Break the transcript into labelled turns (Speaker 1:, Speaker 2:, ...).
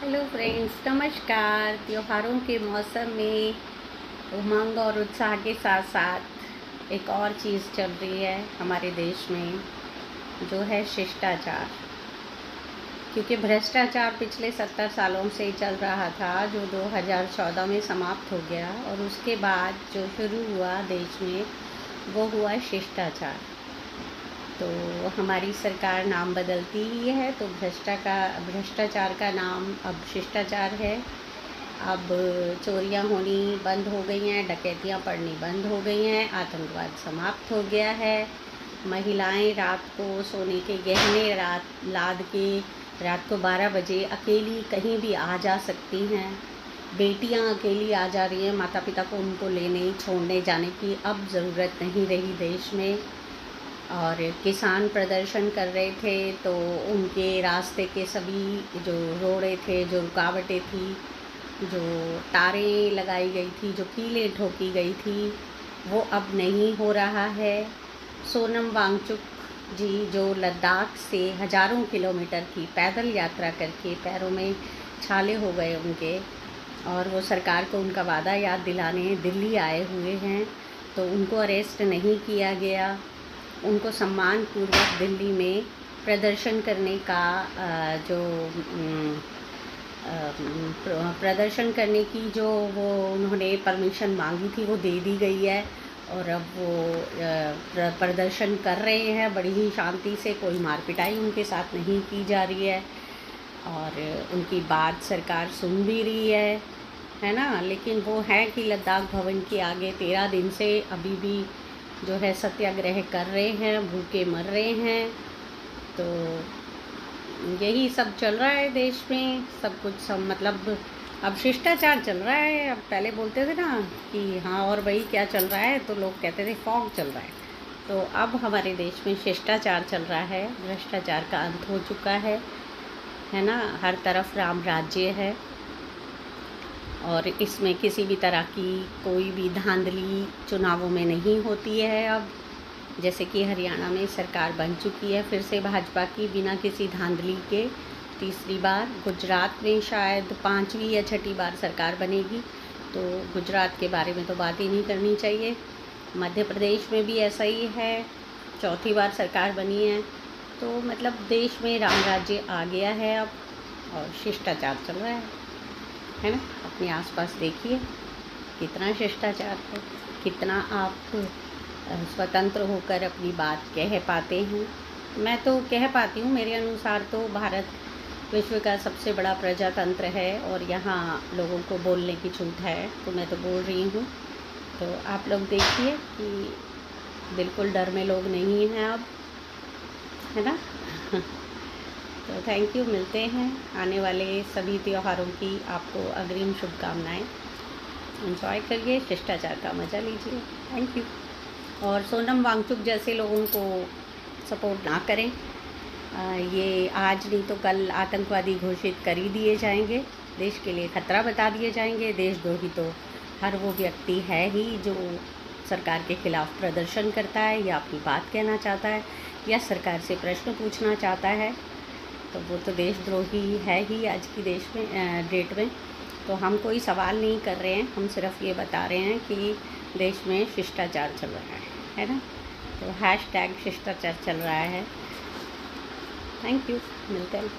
Speaker 1: Hello friends, नमस्कार। त्योहारों के मौसम में उमंग और उत्साह के साथ साथ एक और चीज़ चल रही है हमारे देश में, जो है शिष्टाचार। क्योंकि भ्रष्टाचार पिछले 70 सालों से चल रहा था, जो 2014 में समाप्त हो गया, और उसके बाद जो शुरू हुआ देश में वो हुआ शिष्टाचार। तो हमारी सरकार नाम बदलती ही है, तो भ्रष्टाचार का नाम अब शिष्टाचार है। अब चोरियां होनी बंद हो गई हैं, डकैतियां पड़नी बंद हो गई हैं, आतंकवाद समाप्त हो गया है। महिलाएं रात को सोने के गहने लाद के रात को 12 बजे अकेली कहीं भी आ जा सकती हैं। बेटियां अकेली आ जा रही हैं, माता पिता को उनको लेने छोड़ने जाने की अब ज़रूरत नहीं रही देश में। और किसान प्रदर्शन कर रहे थे, तो उनके रास्ते के सभी जो रोड़े थे, जो रुकावटें थी, जो तारें लगाई गई थी, जो कीलें ठोकी गई थी, वो अब नहीं हो रहा है। सोनम वांगचुक जी जो लद्दाख से हज़ारों किलोमीटर की पैदल यात्रा करके पैरों में छाले हो गए उनके, और वो सरकार को उनका वादा याद दिलाने दिल्ली आए हुए हैं, तो उनको अरेस्ट नहीं किया गया। उनको सम्मानपूर्वक दिल्ली में प्रदर्शन करने का प्रदर्शन करने की जो वो उन्होंने परमिशन मांगी थी वो दे दी गई है, और अब वो प्रदर्शन कर रहे हैं बड़ी ही शांति से। कोई मार पिटाई उनके साथ नहीं की जा रही है, और उनकी बात सरकार सुन भी रही है ना। लेकिन वो है कि लद्दाख भवन के आगे 13 दिन से अभी भी जो है सत्याग्रह कर रहे हैं, भूखे मर रहे हैं। तो यही सब चल रहा है देश में, सब कुछ सब मतलब अब शिष्टाचार चल रहा है। अब पहले बोलते थे ना कि हाँ और भाई क्या चल रहा है, तो लोग कहते थे फॉग चल रहा है। तो अब हमारे देश में शिष्टाचार चल रहा है, भ्रष्टाचार का अंत हो चुका है ना। हर तरफ राम राज्य है, और इसमें किसी भी तरह की कोई भी धांधली चुनावों में नहीं होती है। अब जैसे कि हरियाणा में सरकार बन चुकी है फिर से भाजपा की, बिना किसी धांधली के तीसरी बार। गुजरात में शायद 5वीं या 6ठी बार सरकार बनेगी, तो गुजरात के बारे में तो बात ही नहीं करनी चाहिए। मध्य प्रदेश में भी ऐसा ही है, 4थी बार सरकार बनी है। तो मतलब देश में राम राज्य आ गया है अब, और शिष्टाचार चल रहा है ना। अपने आसपास देखिए कितना शिष्टाचार है, कितना आप स्वतंत्र होकर अपनी बात कह पाते हैं। मैं तो कह पाती हूँ, मेरे अनुसार तो भारत विश्व का सबसे बड़ा प्रजातंत्र है, और यहाँ लोगों को बोलने की छूट है, तो मैं तो बोल रही हूँ। तो आप लोग देखिए कि बिल्कुल डर में लोग नहीं हैं अब, है ना। तो थैंक यू, मिलते हैं। आने वाले सभी त्योहारों की आपको अग्रिम शुभकामनाएं। एंजॉय करिए, शिष्टाचार का मज़ा लीजिए। Thank you. और सोनम वांगचुक जैसे लोगों को सपोर्ट ना करें। ये आज नहीं तो कल आतंकवादी घोषित कर ही दिए जाएंगे, देश के लिए खतरा बता दिए जाएंगे। देशद्रोही तो हर वो व्यक्ति है ही जो सरकार के खिलाफ प्रदर्शन करता है, या अपनी बात कहना चाहता है, या सरकार से प्रश्न पूछना चाहता है, तो वो तो देशद्रोही है ही आज की डेट में। तो हम कोई सवाल नहीं कर रहे हैं, हम सिर्फ ये बता रहे हैं कि देश में शिष्टाचार चल रहा है ना। तो #शिष्टाचार चल रहा है। थैंक यू, मिलते हैं।